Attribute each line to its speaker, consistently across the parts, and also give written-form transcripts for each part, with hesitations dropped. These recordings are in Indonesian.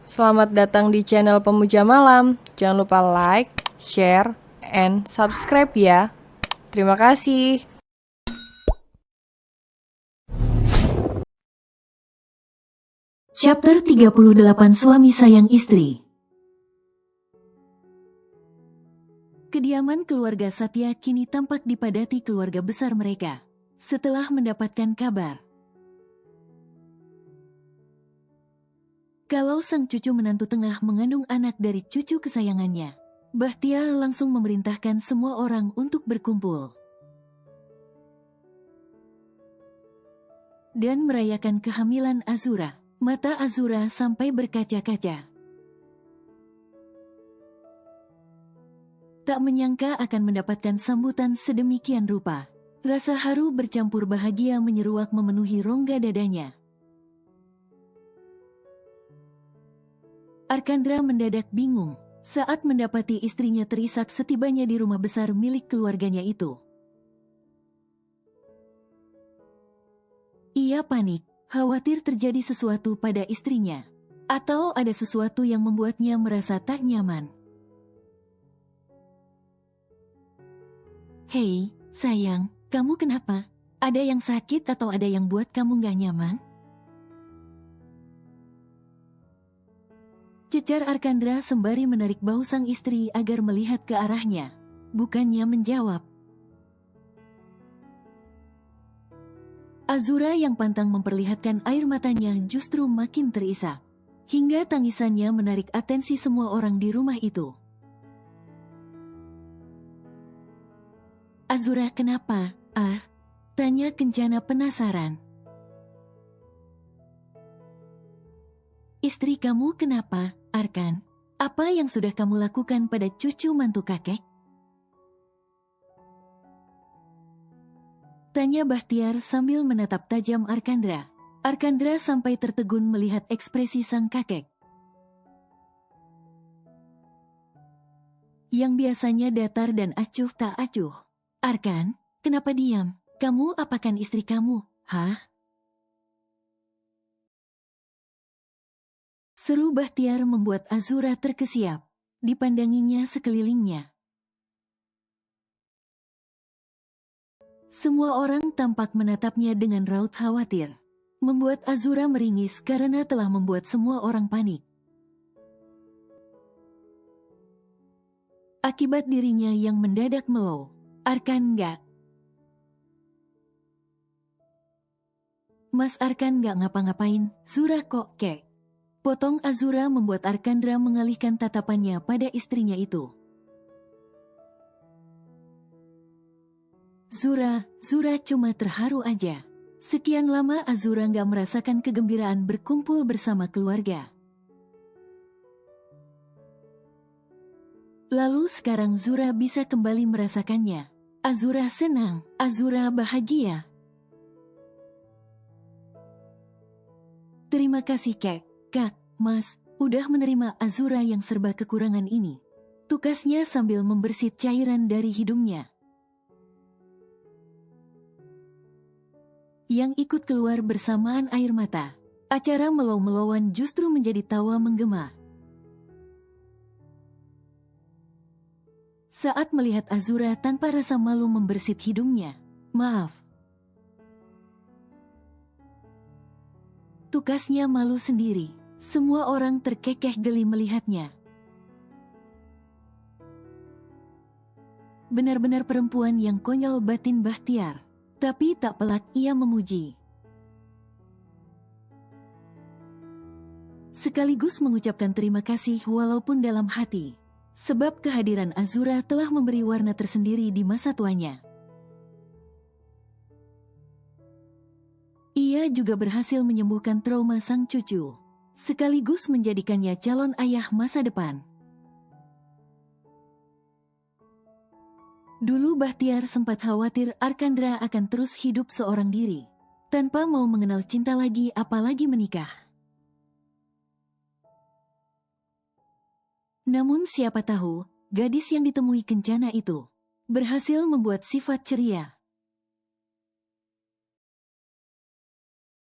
Speaker 1: Selamat datang di channel Pemuja Malam. Jangan lupa like, share, and subscribe ya. Terima kasih.
Speaker 2: Chapter 38 Suami Sayang Istri. Kediaman keluarga Satya kini tampak dipadati keluarga besar mereka. Setelah mendapatkan kabar kalau sang cucu menantu tengah mengandung anak dari cucu kesayangannya, Bahtiar langsung memerintahkan semua orang untuk berkumpul dan merayakan kehamilan Azura. Mata Azura sampai berkaca-kaca. Tak menyangka akan mendapatkan sambutan sedemikian rupa. Rasa haru bercampur bahagia menyeruak memenuhi rongga dadanya. Arkandra mendadak bingung saat mendapati istrinya terisak setibanya di rumah besar milik keluarganya itu. Ia panik, khawatir terjadi sesuatu pada istrinya, atau ada sesuatu yang membuatnya merasa tak nyaman. Hei, sayang, kamu kenapa? Ada yang sakit atau ada yang buat kamu gak nyaman? Cecar Arkandra sembari menarik bahu sang istri agar melihat ke arahnya. Bukannya menjawab. Azura yang pantang memperlihatkan air matanya justru makin terisak. Hingga tangisannya menarik atensi semua orang di rumah itu. Azura kenapa, Ar? Tanya Kencana penasaran. Istri kamu kenapa, Arkan? Apa yang sudah kamu lakukan pada cucu mantu kakek? Tanya Bahtiar sambil menatap tajam Arkandra. Arkandra sampai tertegun melihat ekspresi sang kakek. Yang biasanya datar dan acuh tak acuh. Arkan, kenapa diam? Kamu apakan istri kamu, hah? Seru Bahtiar membuat Azura terkesiap. Dipandanginya sekelilingnya. Semua orang tampak menatapnya dengan raut khawatir. Membuat Azura meringis karena telah membuat semua orang panik. Akibat dirinya yang mendadak melow. Arkan enggak. Mas Arkan enggak ngapa-ngapain, Zura kok kek. Potong Azura membuat Arkandra mengalihkan tatapannya pada istrinya itu. Zura cuma terharu aja. Sekian lama Azura nggak merasakan kegembiraan berkumpul bersama keluarga. Lalu sekarang Zura bisa kembali merasakannya. Azura senang, Azura bahagia. Terima kasih Kak, Mas, udah menerima Azura yang serba kekurangan ini. Tukasnya sambil membersit cairan dari hidungnya. Yang ikut keluar bersamaan air mata. Acara melow-melowan justru menjadi tawa menggema. Saat melihat Azura tanpa rasa malu membersit hidungnya. Maaf. Tukasnya malu sendiri. Semua orang terkekeh geli melihatnya. Benar-benar perempuan yang konyol batin Bahtiar. Tapi tak pelak ia memuji. Sekaligus mengucapkan terima kasih walaupun dalam hati. Sebab kehadiran Azura telah memberi warna tersendiri di masa tuanya. Ia juga berhasil menyembuhkan trauma sang cucu. Sekaligus menjadikannya calon ayah masa depan. Dulu Bahtiar sempat khawatir Arkandra akan terus hidup seorang diri. Tanpa mau mengenal cinta lagi apalagi menikah. Namun siapa tahu, gadis yang ditemui Kencana itu berhasil membuat sifat ceria.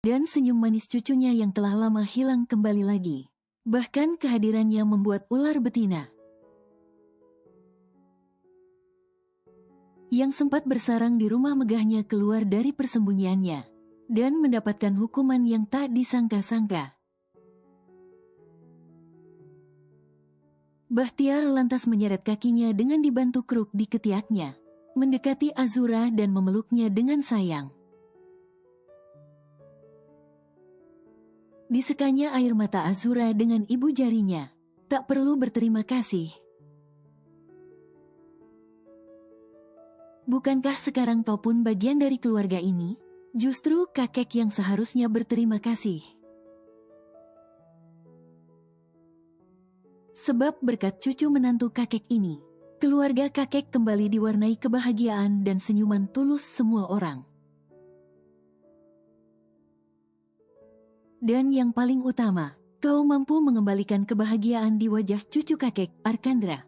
Speaker 2: Dan senyum manis cucunya yang telah lama hilang kembali lagi. Bahkan kehadirannya membuat ular betina yang sempat bersarang di rumah megahnya keluar dari persembunyiannya dan mendapatkan hukuman yang tak disangka-sangka. Bahtiar lantas menyeret kakinya dengan dibantu kruk di ketiaknya, mendekati Azura dan memeluknya dengan sayang. Disekanya air mata Azura dengan ibu jarinya. Tak perlu berterima kasih. Bukankah sekarang kau pun bagian dari keluarga ini? Justru kakek yang seharusnya berterima kasih. Sebab berkat cucu menantu kakek ini, keluarga kakek kembali diwarnai kebahagiaan dan senyuman tulus semua orang. Dan yang paling utama, kau mampu mengembalikan kebahagiaan di wajah cucu kakek, Arkandra.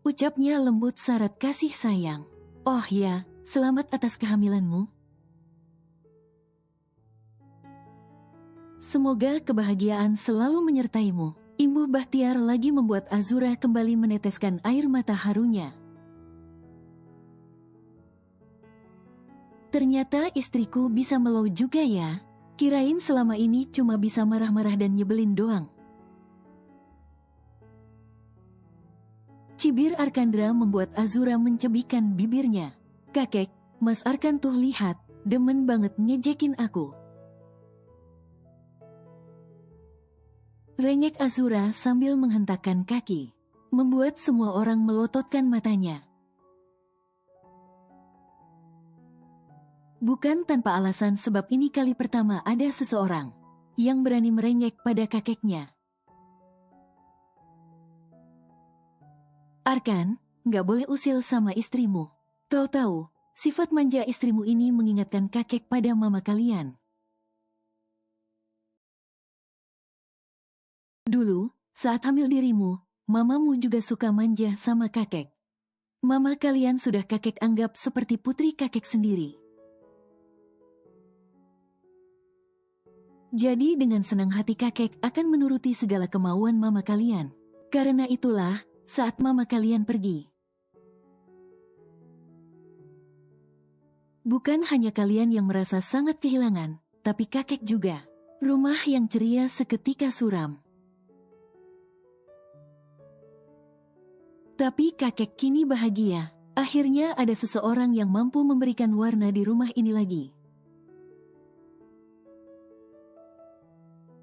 Speaker 2: Ucapnya lembut syarat kasih sayang. Oh ya, selamat atas kehamilanmu. Semoga kebahagiaan selalu menyertaimu. Imbuh Bahtiar lagi membuat Azura kembali meneteskan air mata harunya. Ternyata istriku bisa melau juga ya. Kirain selama ini cuma bisa marah-marah dan nyebelin doang. Cibir Arkandra membuat Azura mencebikkan bibirnya. Kakek, Mas Arkan tuh lihat, demen banget ngejekin aku. Rengek Azura sambil menghentakkan kaki, membuat semua orang melototkan matanya. Bukan tanpa alasan sebab ini kali pertama ada seseorang yang berani merengek pada kakeknya. Arkan, gak boleh usil sama istrimu. Kau tahu, sifat manja istrimu ini mengingatkan kakek pada mama kalian. Dulu, saat hamil dirimu, mamamu juga suka manja sama kakek. Mama kalian sudah kakek anggap seperti putri kakek sendiri. Jadi dengan senang hati kakek akan menuruti segala kemauan mama kalian. Karena itulah, saat mama kalian pergi, bukan hanya kalian yang merasa sangat kehilangan, tapi kakek juga. Rumah yang ceria seketika suram. Tapi kakek kini bahagia. Akhirnya ada seseorang yang mampu memberikan warna di rumah ini lagi.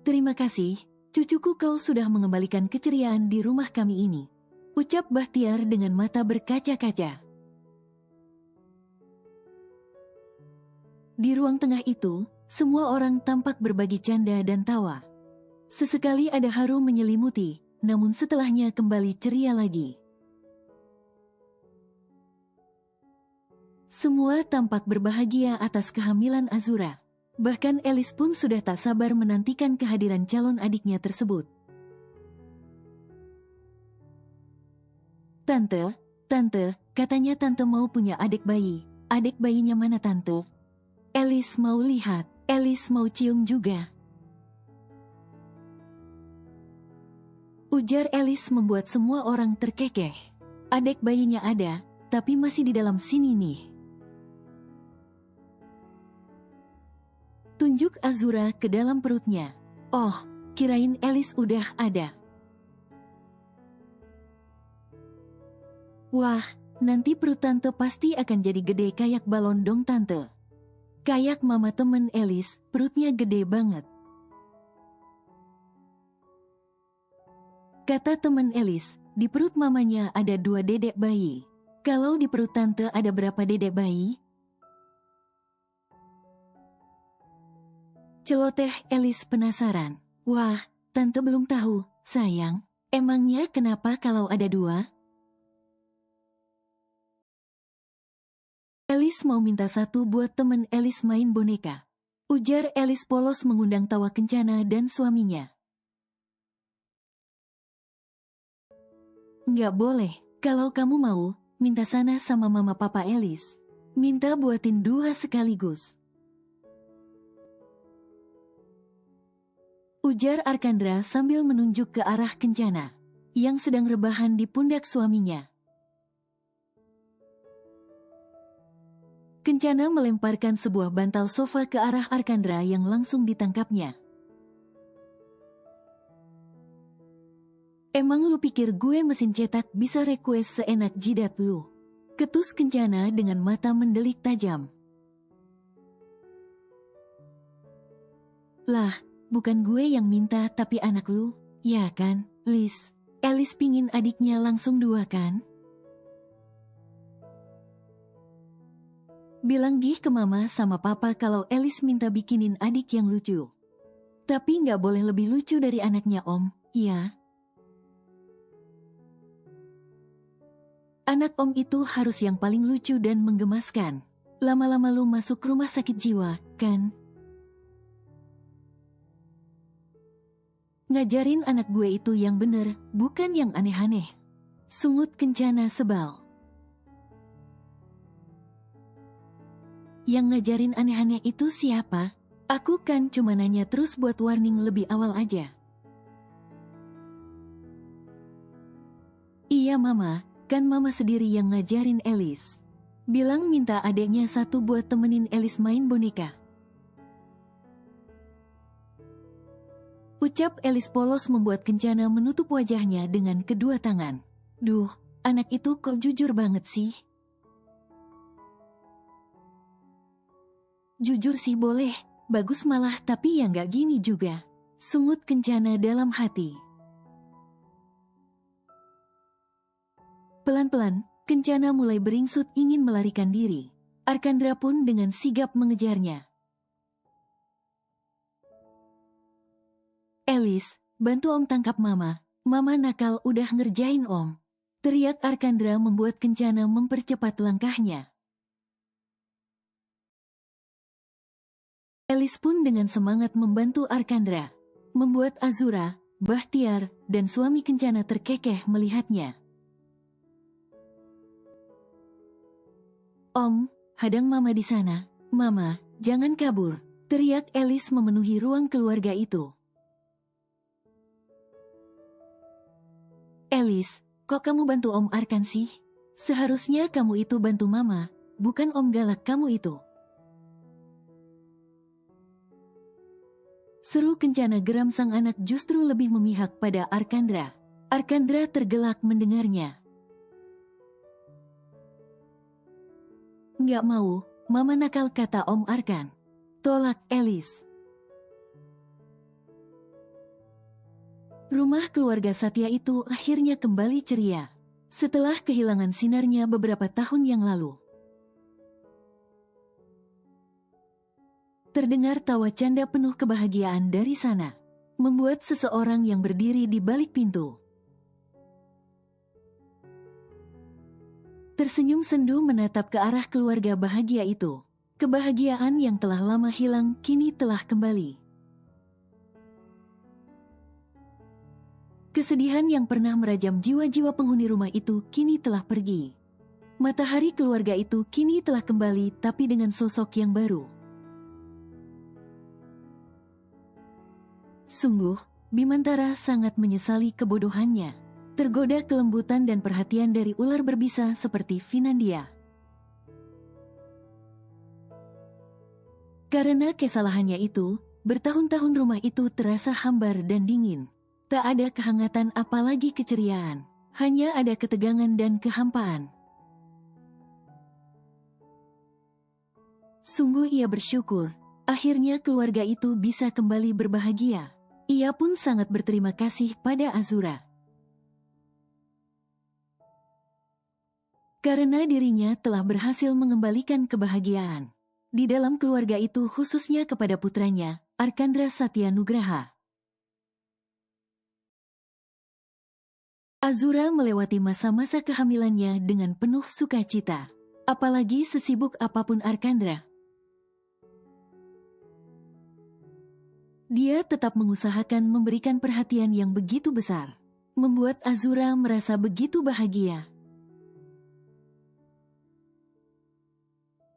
Speaker 2: Terima kasih, cucuku, kau sudah mengembalikan keceriaan di rumah kami ini. Ucap Bahtiar dengan mata berkaca-kaca. Di ruang tengah itu, semua orang tampak berbagi canda dan tawa. Sesekali ada haru menyelimuti, namun setelahnya kembali ceria lagi. Semua tampak berbahagia atas kehamilan Azura. Bahkan Elis pun sudah tak sabar menantikan kehadiran calon adiknya tersebut. Tante, katanya tante mau punya adik bayi. Adik bayinya mana tante? Elis mau lihat, Elis mau cium juga. Ujar Elis membuat semua orang terkekeh. Adik bayinya ada, tapi masih di dalam sini nih. Tunjuk Azura ke dalam perutnya. Oh, kirain Elis udah ada. Wah, nanti perut tante pasti akan jadi gede kayak balon dong tante. Kayak mama temen Elis, perutnya gede banget. Kata temen Elis, di perut mamanya ada 2 dedek bayi. Kalau di perut tante ada berapa dedek bayi? Celoteh Elis penasaran. Wah, tante belum tahu, sayang. Emangnya kenapa kalau ada 2? Elis mau minta 1 buat temen Elis main boneka. Ujar Elis polos mengundang tawa kencana dan suaminya. Nggak boleh, kalau kamu mau, minta sana sama mama papa Elis. Minta buatin 2 sekaligus. Ujar Arkandra sambil menunjuk ke arah Kencana, yang sedang rebahan di pundak suaminya. Kencana melemparkan sebuah bantal sofa ke arah Arkandra yang langsung ditangkapnya. Emang lu pikir gue mesin cetak bisa request seenak jidat lu? Ketus Kencana dengan mata mendelik tajam. Lah, bukan gue yang minta tapi anak lu, ya kan, Lis? Elis pingin adiknya langsung 2 kan? Bilang gih ke mama sama papa kalau Elis minta bikinin adik yang lucu. Tapi nggak boleh lebih lucu dari anaknya om, ya? Anak om itu harus yang paling lucu dan menggemaskan. Lama-lama lu masuk rumah sakit jiwa, kan? Ngajarin anak gue itu yang bener, bukan yang aneh-aneh. Sungut Kencana sebal. Yang ngajarin aneh-aneh itu siapa? Aku kan cuma nanya terus buat warning lebih awal aja. Iya mama, kan mama sendiri yang ngajarin Elis. Bilang minta adeknya satu buat temenin Elis main boneka. Ucap Elis polos membuat Kencana menutup wajahnya dengan kedua tangan. Duh, anak itu kok jujur banget sih? Jujur sih boleh, bagus malah tapi ya nggak gini juga. Sungut Kencana dalam hati. Pelan-pelan, Kencana mulai beringsut ingin melarikan diri. Arkandra pun dengan sigap mengejarnya. Elis, bantu om tangkap mama. Mama nakal udah ngerjain om. Teriak Arkandra membuat Kencana mempercepat langkahnya. Elis pun dengan semangat membantu Arkandra. Membuat Azura, Bahtiar, dan suami Kencana terkekeh melihatnya. Om, hadang mama di sana. Mama, jangan kabur. Teriak Elis memenuhi ruang keluarga itu. Elis, kok kamu bantu Om Arkan sih? Seharusnya kamu itu bantu mama, bukan Om galak kamu itu. Seru Kencana geram sang anak justru lebih memihak pada Arkandra. Arkandra tergelak mendengarnya. Nggak mau, mama nakal kata Om Arkan. Tolak Elis. Rumah keluarga Satya itu akhirnya kembali ceria. Setelah kehilangan sinarnya beberapa tahun yang lalu. Terdengar tawa canda penuh kebahagiaan dari sana. Membuat seseorang yang berdiri di balik pintu. Tersenyum sendu menatap ke arah keluarga bahagia itu. Kebahagiaan yang telah lama hilang kini telah kembali. Kesedihan yang pernah merajam jiwa-jiwa penghuni rumah itu kini telah pergi. Matahari keluarga itu kini telah kembali tapi dengan sosok yang baru. Sungguh, Bimantara sangat menyesali kebodohannya. Tergoda kelembutan dan perhatian dari ular berbisa seperti Finlandia. Karena kesalahannya itu, bertahun-tahun rumah itu terasa hambar dan dingin. Tak ada kehangatan apalagi keceriaan. Hanya ada ketegangan dan kehampaan. Sungguh ia bersyukur, akhirnya keluarga itu bisa kembali berbahagia. Ia pun sangat berterima kasih pada Azura. Karena dirinya telah berhasil mengembalikan kebahagiaan. Di dalam keluarga itu khususnya kepada putranya, Arkandra Satya Nugraha. Azura melewati masa-masa kehamilannya dengan penuh sukacita. Apalagi sesibuk apapun Arkandra. Dia tetap mengusahakan memberikan perhatian yang begitu besar. Membuat Azura merasa begitu bahagia.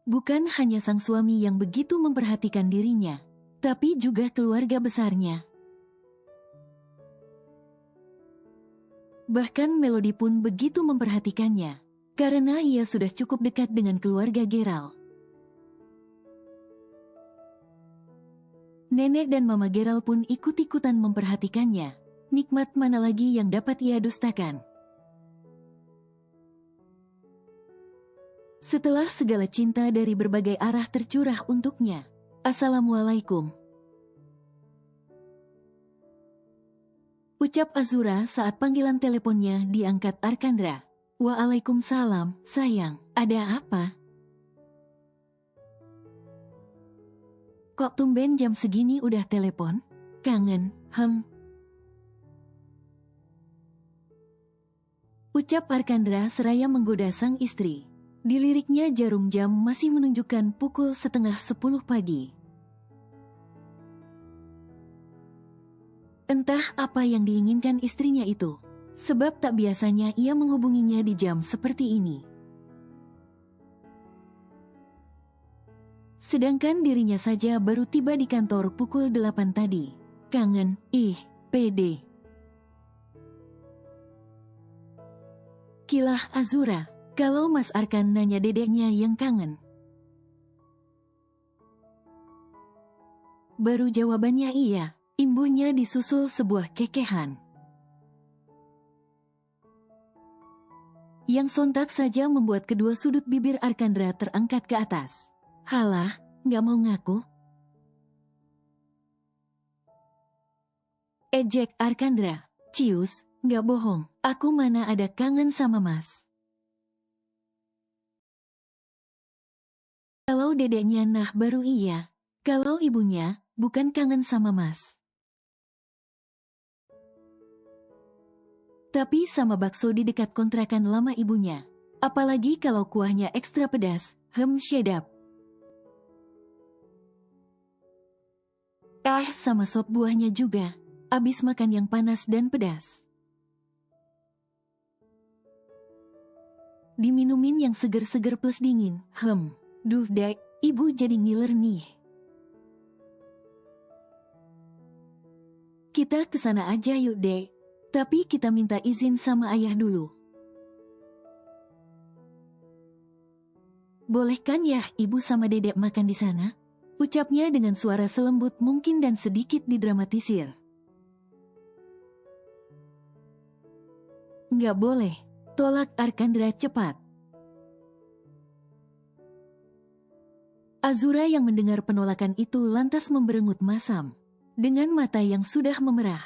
Speaker 2: Bukan hanya sang suami yang begitu memperhatikan dirinya, tapi juga keluarga besarnya. Bahkan Melody pun begitu memperhatikannya, karena ia sudah cukup dekat dengan keluarga Gerald. Nenek dan Mama Gerald pun ikut-ikutan memperhatikannya. Nikmat mana lagi yang dapat ia dustakan? Setelah segala cinta dari berbagai arah tercurah untuknya. Assalamualaikum. Ucap Azura saat panggilan teleponnya diangkat Arkandra. Waalaikumsalam, sayang, ada apa? Kok tumben jam segini udah telepon? Kangen, Ucap Arkandra seraya menggoda sang istri. Di liriknya jarum jam masih menunjukkan pukul 9:30 pagi. Entah apa yang diinginkan istrinya itu, sebab tak biasanya ia menghubunginya di jam seperti ini. Sedangkan dirinya saja baru tiba di kantor pukul 8 tadi. Kangen, pede. Kilah Azura, kalau Mas Arkan nanya dedeknya yang kangen. Baru jawabannya iya, imbuhnya disusul sebuah kekehan. Yang sontak saja membuat kedua sudut bibir Arkandra terangkat ke atas. Halah, gak mau ngaku? Ejek Arkandra. Cius, gak bohong, aku mana ada kangen sama Mas. Kalau dedeknya nah baru iya, kalau ibunya bukan kangen sama Mas. Tapi sama bakso di dekat kontrakan lama ibunya. Apalagi kalau kuahnya ekstra pedas, syedap. Sama sop buahnya juga. Abis makan yang panas dan pedas. Diminumin yang seger-seger plus dingin. Duh dek, ibu jadi ngiler nih. Kita kesana aja yuk dek. Tapi kita minta izin sama ayah dulu. Boleh kan ya ibu sama dedek makan di sana? Ucapnya dengan suara selembut mungkin dan sedikit didramatisir. Nggak boleh, tolak Arkandra cepat. Azura yang mendengar penolakan itu lantas memberengut masam, dengan mata yang sudah memerah.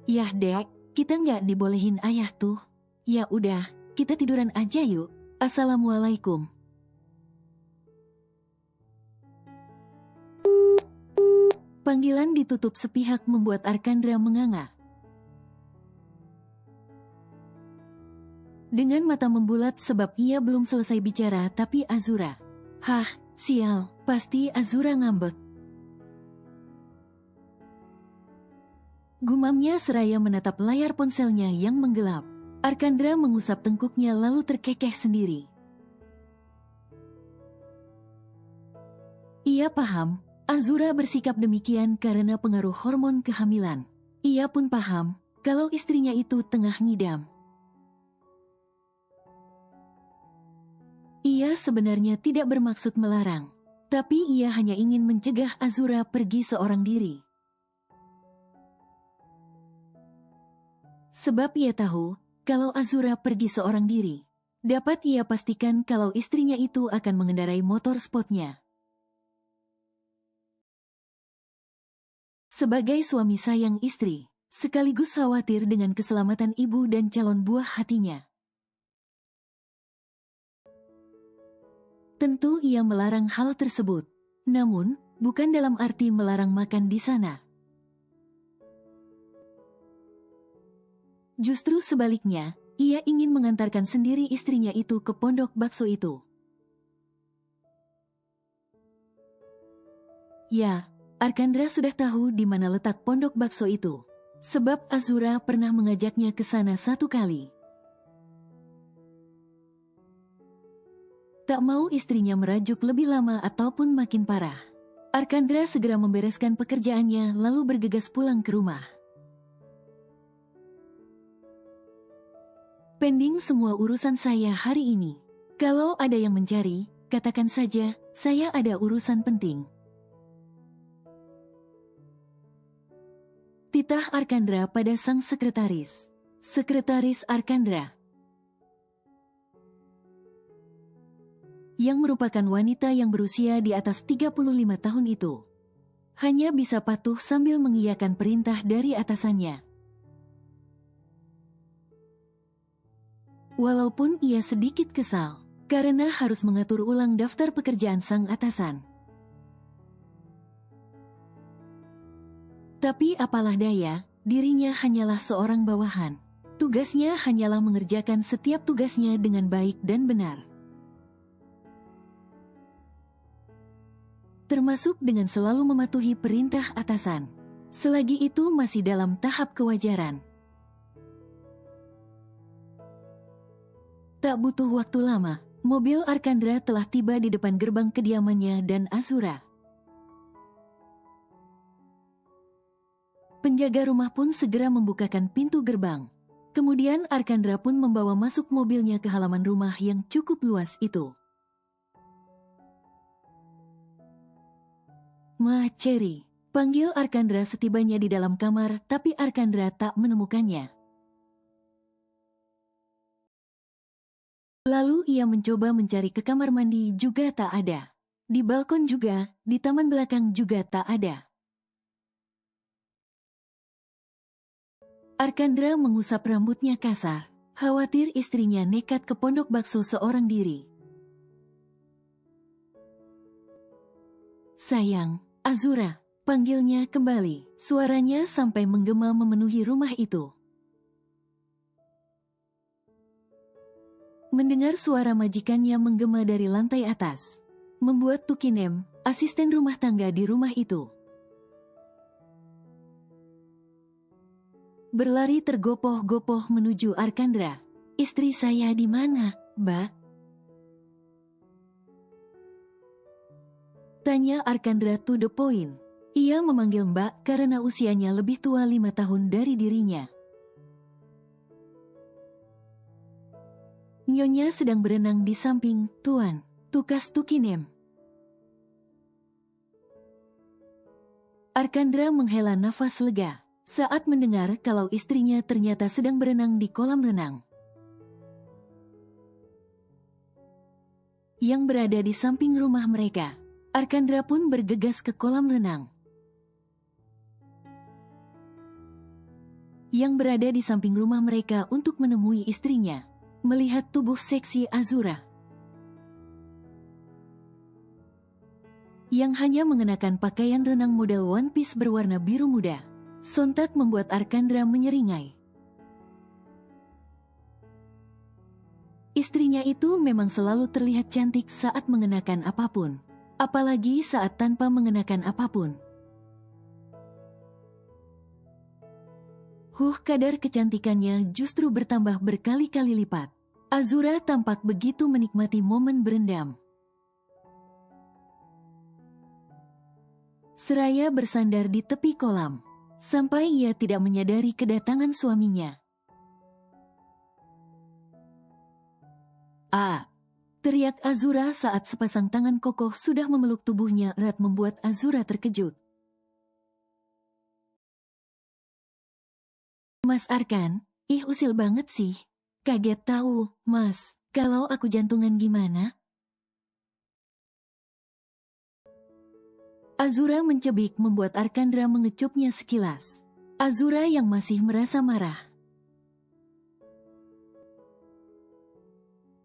Speaker 2: Yah dek, kita nggak dibolehin ayah tuh. Ya udah, kita tiduran aja yuk. Assalamualaikum. Panggilan ditutup sepihak membuat Arkandra menganga. Dengan mata membulat sebab ia belum selesai bicara tapi Azura. Sial, pasti Azura ngambek. Gumamnya seraya menatap layar ponselnya yang menggelap. Arkandra mengusap tengkuknya lalu terkekeh sendiri. Ia paham, Azura bersikap demikian karena pengaruh hormon kehamilan. Ia pun paham, kalau istrinya itu tengah ngidam. Ia sebenarnya tidak bermaksud melarang, tapi ia hanya ingin mencegah Azura pergi seorang diri. Sebab ia tahu, kalau Azura pergi seorang diri, dapat ia pastikan kalau istrinya itu akan mengendarai motor sportnya. Sebagai suami sayang istri, sekaligus khawatir dengan keselamatan ibu dan calon buah hatinya. Tentu ia melarang hal tersebut, namun bukan dalam arti melarang makan di sana. Justru sebaliknya, ia ingin mengantarkan sendiri istrinya itu ke pondok bakso itu. Ya, Arkandra sudah tahu di mana letak pondok bakso itu, sebab Azura pernah mengajaknya ke sana satu kali. Tak mau istrinya merajuk lebih lama ataupun makin parah, Arkandra segera membereskan pekerjaannya lalu bergegas pulang ke rumah. Pending semua urusan saya hari ini. Kalau ada yang mencari, katakan saja, saya ada urusan penting. Titah Arkandra pada sang sekretaris. Sekretaris Arkandra, yang merupakan wanita yang berusia di atas 35 tahun itu, hanya bisa patuh sambil mengiyakan perintah dari atasannya. Walaupun ia sedikit kesal, karena harus mengatur ulang daftar pekerjaan sang atasan. Tapi apalah daya, dirinya hanyalah seorang bawahan. Tugasnya hanyalah mengerjakan setiap tugasnya dengan baik dan benar. Termasuk dengan selalu mematuhi perintah atasan. Selagi itu masih dalam tahap kewajaran. Tak butuh waktu lama, mobil Arkandra telah tiba di depan gerbang kediamannya dan Azura. Penjaga rumah pun segera membukakan pintu gerbang. Kemudian Arkandra pun membawa masuk mobilnya ke halaman rumah yang cukup luas itu. "Ma Cherry," panggil Arkandra setibanya di dalam kamar, tapi Arkandra tak menemukannya. Lalu ia mencoba mencari ke kamar mandi juga tak ada. Di balkon juga, di taman belakang juga tak ada. Arkandra mengusap rambutnya kasar, khawatir istrinya nekat ke pondok bakso seorang diri. "Sayang, Azura," panggilnya kembali. Suaranya sampai menggema memenuhi rumah itu. Mendengar suara majikannya menggema dari lantai atas, membuat Tukinem, asisten rumah tangga di rumah itu, berlari tergopoh-gopoh menuju Arkandra. "Istri saya di mana, Mbak?" tanya Arkandra to the point. Ia memanggil Mbak karena usianya lebih tua 5 tahun dari dirinya. Nyonya sedang berenang di samping, Tuan, tukas Tukinem. Arkandra menghela nafas lega saat mendengar kalau istrinya ternyata sedang berenang di kolam renang yang berada di samping rumah mereka. Arkandra pun bergegas ke kolam renang yang berada di samping rumah mereka untuk menemui istrinya. Melihat tubuh seksi Azura yang hanya mengenakan pakaian renang model one piece berwarna biru muda, sontak membuat Arkandra menyeringai. Istrinya itu memang selalu terlihat cantik saat mengenakan apapun, apalagi saat tanpa mengenakan apapun. Kadar kecantikannya justru bertambah berkali-kali lipat. Azura tampak begitu menikmati momen berendam. Seraya bersandar di tepi kolam, sampai ia tidak menyadari kedatangan suaminya. "Ah!" teriak Azura saat sepasang tangan kokoh sudah memeluk tubuhnya erat membuat Azura terkejut. "Mas Arkan, usil banget sih. Kaget tahu, Mas, kalau aku jantungan gimana?" Azura mencebik membuat Arkandra mengecupnya sekilas. Azura yang masih merasa marah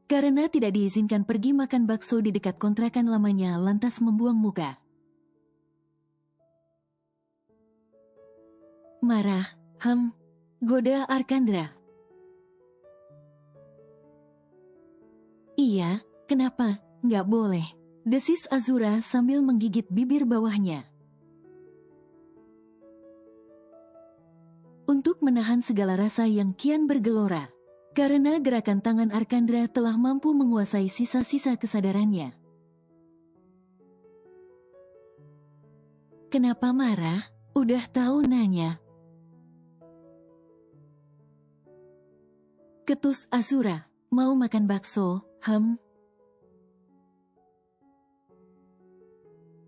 Speaker 2: karena tidak diizinkan pergi makan bakso di dekat kontrakan lamanya lantas membuang muka. Marah, goda Arkandra. "Iya, kenapa? Nggak boleh," desis Azura sambil menggigit bibir bawahnya. Untuk menahan segala rasa yang kian bergelora, karena gerakan tangan Arkandra telah mampu menguasai sisa-sisa kesadarannya. kenapa marah? Udah tahu nanya. Ketus Azura, mau makan bakso,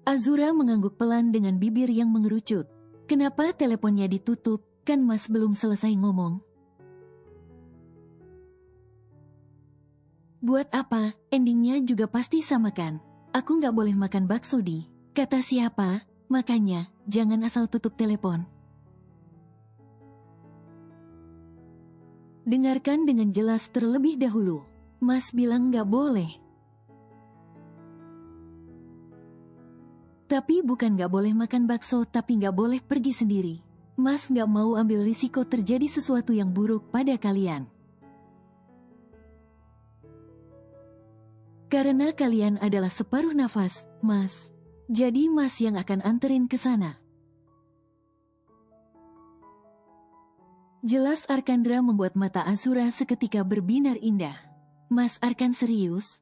Speaker 2: Azura mengangguk pelan dengan bibir yang mengerucut. Kenapa teleponnya ditutup? Kan Mas belum selesai ngomong. Buat apa? Endingnya juga pasti sama kan? Aku nggak boleh makan bakso di. Kata siapa? Makanya, jangan asal tutup telepon. Dengarkan dengan jelas terlebih dahulu. Mas bilang nggak boleh. Tapi bukan nggak boleh makan bakso, tapi nggak boleh pergi sendiri. Mas nggak mau ambil risiko terjadi sesuatu yang buruk pada kalian. Karena kalian adalah separuh nafas, Mas. Jadi Mas yang akan anterin ke sana. Jelas Arkandra membuat mata Azura seketika berbinar indah. Mas Arkan serius?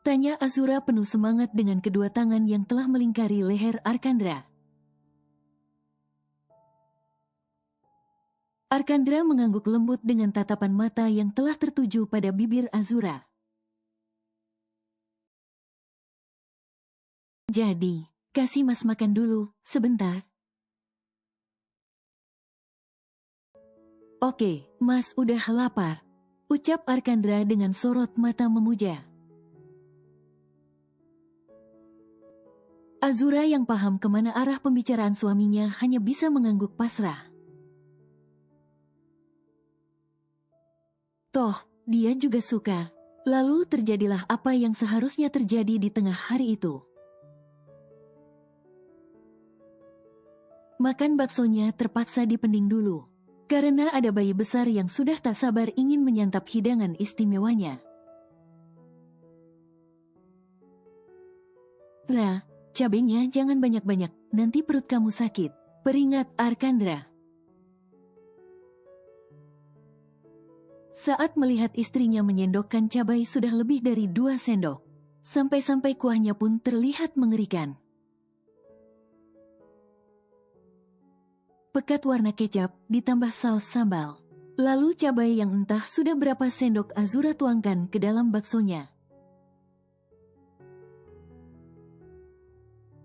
Speaker 2: Tanya Azura penuh semangat dengan kedua tangan yang telah melingkari leher Arkandra. Arkandra mengangguk lembut dengan tatapan mata yang telah tertuju pada bibir Azura. Jadi, kasih Mas makan dulu, sebentar. Oke, Mas udah lapar. Ucap Arkandra dengan sorot mata memuja. Azura yang paham kemana arah pembicaraan suaminya hanya bisa mengangguk pasrah. Toh, dia juga suka. Lalu terjadilah apa yang seharusnya terjadi di tengah hari itu. Makan baksonya terpaksa dipending dulu. Karena ada bayi besar yang sudah tak sabar ingin menyantap hidangan istimewanya. Ra, cabenya jangan banyak-banyak, nanti perut kamu sakit. Peringat Arkandra. Saat melihat istrinya menyendokkan cabai sudah lebih dari 2 sendok. Sampai-sampai kuahnya pun terlihat mengerikan. Pekat warna kecap ditambah saus sambal. Lalu cabai yang entah sudah berapa sendok Azura tuangkan ke dalam baksonya.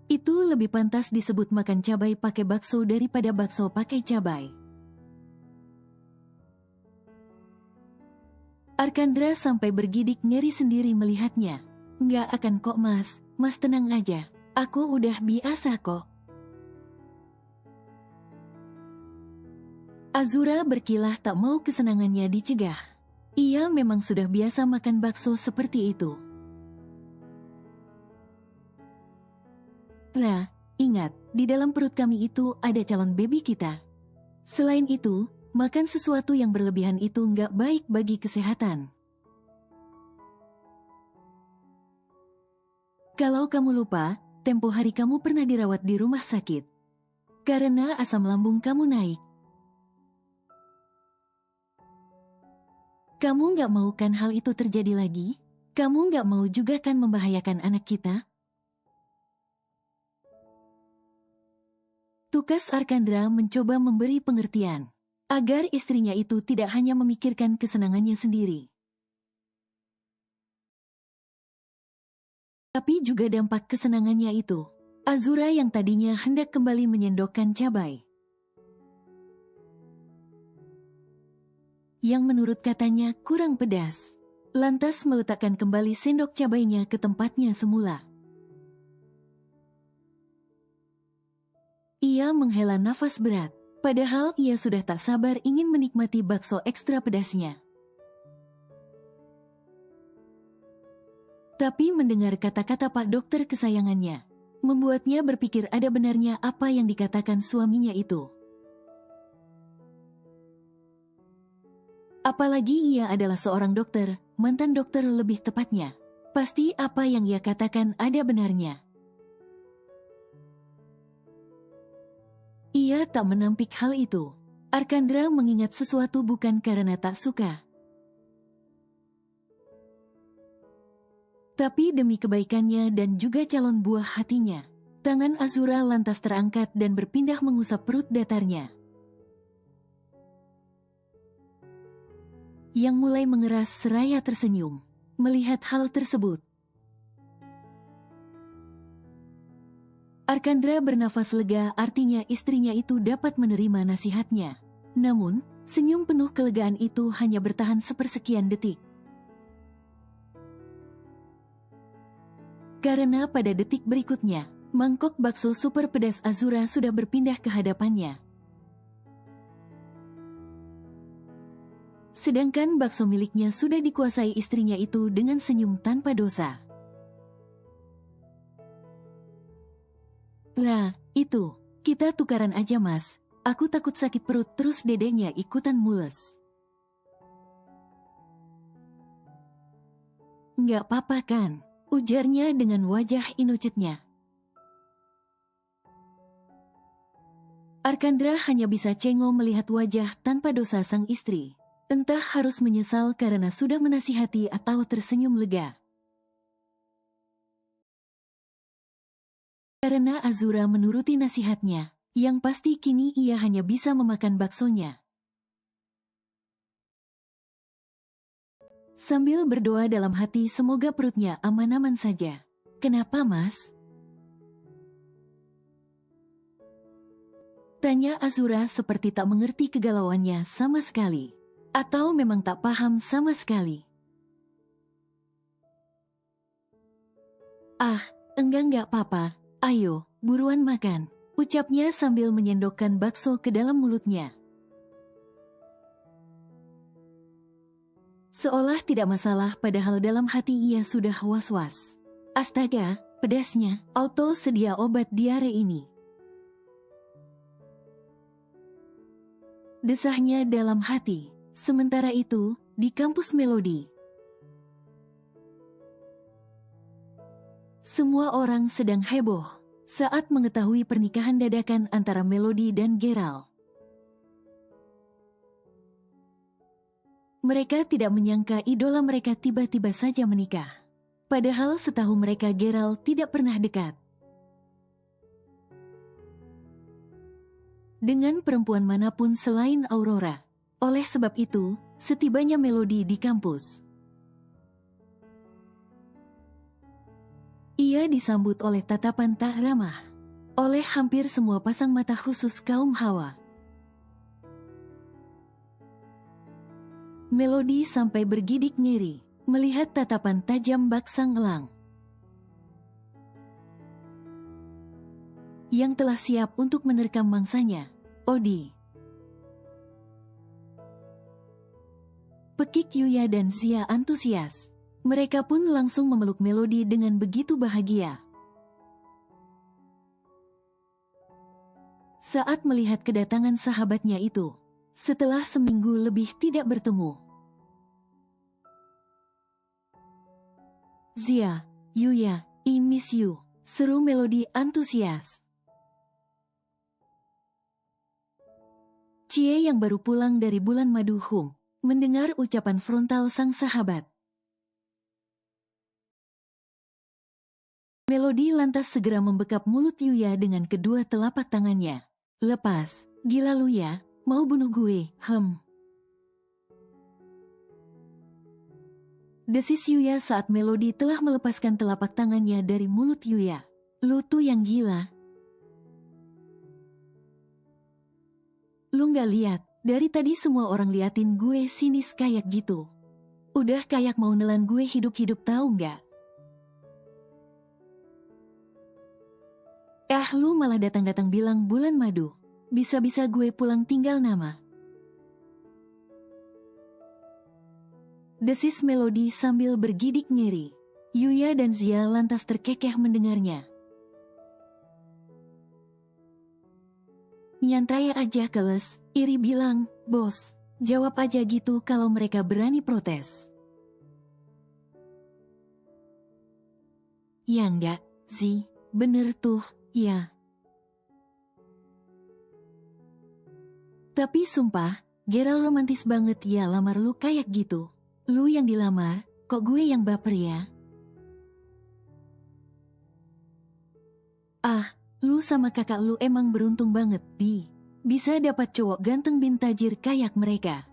Speaker 2: Itu lebih pantas disebut makan cabai pakai bakso daripada bakso pakai cabai. Arkandra sampai bergidik ngeri sendiri melihatnya. Nggak akan kok Mas, Mas tenang aja. Aku udah biasa kok. Azura berkilah tak mau kesenangannya dicegah. Ia memang sudah biasa makan bakso seperti itu. Ra, ingat, di dalam perut kami itu ada calon baby kita. Selain itu, makan sesuatu yang berlebihan itu nggak baik bagi kesehatan. Kalau kamu lupa, tempo hari kamu pernah dirawat di rumah sakit. Karena asam lambung kamu naik. Kamu nggak mau kan hal itu terjadi lagi? Kamu nggak mau juga kan membahayakan anak kita? Tukas Arkandra mencoba memberi pengertian, agar istrinya itu tidak hanya memikirkan kesenangannya sendiri, tapi juga dampak kesenangannya itu. Azura yang tadinya hendak kembali menyendokkan cabai, yang menurut katanya kurang pedas, lantas meletakkan kembali sendok cabainya ke tempatnya semula. Ia menghela nafas berat, padahal ia sudah tak sabar ingin menikmati bakso ekstra pedasnya. Tapi mendengar kata-kata Pak Dokter kesayangannya, membuatnya berpikir ada benarnya apa yang dikatakan suaminya itu. Apalagi ia adalah seorang dokter, mantan dokter lebih tepatnya. Pasti apa yang ia katakan ada benarnya. Ia tak menampik hal itu. Arkandra mengingat sesuatu bukan karena tak suka. Tapi demi kebaikannya dan juga calon buah hatinya, tangan Azura lantas terangkat dan berpindah mengusap perut datarnya, yang mulai mengeras seraya tersenyum melihat hal tersebut. Arkandra bernafas lega, artinya istrinya itu dapat menerima nasihatnya. Namun, senyum penuh kelegaan itu hanya bertahan sepersekian detik. Karena pada detik berikutnya, mangkok bakso super pedas Azura sudah berpindah ke hadapannya. Sedangkan bakso miliknya sudah dikuasai istrinya itu dengan senyum tanpa dosa. "Ra, itu, kita tukaran aja mas. Aku takut sakit perut." Terus dedenya ikutan mules. "Nggak apa-apa kan?" ujarnya dengan wajah inogetnya. Arkandra hanya bisa cengok melihat wajah tanpa dosa sang istri. Entah harus menyesal karena sudah menasihati atau tersenyum lega. Karena Azura menuruti nasihatnya, yang pasti kini ia hanya bisa memakan baksonya. Sambil berdoa dalam hati semoga perutnya aman-aman saja. "Kenapa mas?" tanya Azura seperti tak mengerti kegalauannya sama sekali. Atau memang tak paham sama sekali. "Ah, enggak apa-apa. Ayo, buruan makan," ucapnya sambil menyendokkan bakso ke dalam mulutnya. Seolah tidak masalah padahal dalam hati ia sudah was-was. Astaga, pedasnya, auto sedia obat diare ini. Desahnya dalam hati. Sementara itu, di kampus Melody, semua orang sedang heboh saat mengetahui pernikahan dadakan antara Melody dan Gerald. Mereka tidak menyangka idola mereka tiba-tiba saja menikah. Padahal setahu mereka Gerald tidak pernah dekat dengan perempuan manapun selain Aurora. Oleh sebab itu, setibanya Melody di kampus, ia disambut oleh tatapan tak ramah oleh hampir semua pasang mata khusus kaum hawa. Melody sampai bergidik ngeri melihat tatapan tajam bak sang elang yang telah siap untuk menerkam mangsanya, Odi. Pekik Yuya dan Zia antusias. Mereka pun langsung memeluk Melody dengan begitu bahagia. Saat melihat kedatangan sahabatnya itu, setelah seminggu lebih tidak bertemu. "Zia, Yuya, I miss you," seru Melody antusias. Cie yang baru pulang dari bulan madu Hum mendengar ucapan frontal sang sahabat. Melody lantas segera membekap mulut Yuya dengan kedua telapak tangannya. "Lepas, gila lu ya, mau bunuh gue, desis Yuya saat Melody telah melepaskan telapak tangannya dari mulut Yuya. "Lu tuh yang gila. Lu gak lihat? Dari tadi semua orang liatin gue sinis kayak gitu. Udah kayak mau nelan gue hidup-hidup tahu nggak? Lu malah datang-datang bilang bulan madu. Bisa-bisa gue pulang tinggal nama." Desis Melody sambil bergidik ngeri. Yuya dan Zia lantas terkekeh mendengarnya. "Nyantai aja keles," iri bilang, "Bos, jawab aja gitu kalau mereka berani protes." "Ya enggak, Zi, bener tuh, ya. Tapi sumpah, Gerald romantis banget ya lamar lu kayak gitu. Lu yang dilamar, kok gue yang baper ya?" Ah, lu sama kakak lu emang beruntung banget, Di. Bisa dapat cowok ganteng bin tajir kayak mereka.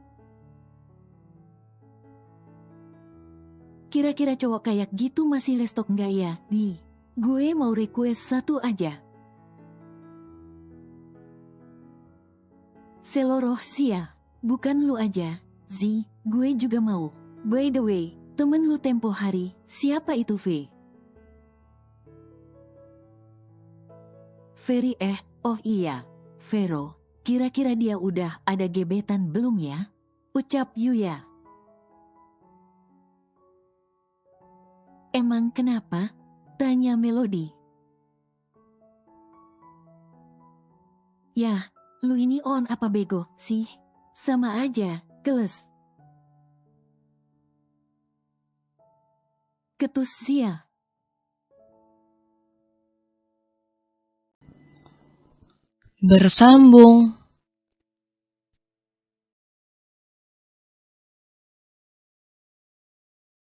Speaker 2: Kira-kira cowok kayak gitu masih restock nggak ya, Di? Gue mau request satu aja. Seloroh sia. Bukan lu aja, Zi, gue juga mau. By the way, temen lu tempo hari, siapa itu V? Ferry oh iya, Vero. Kira-kira dia udah ada gebetan belum ya? Ucap Yuya. Emang kenapa? Tanya Melody. Yah, lu ini on apa bego sih? Sama aja, keles. Ketus sia.
Speaker 1: Bersambung.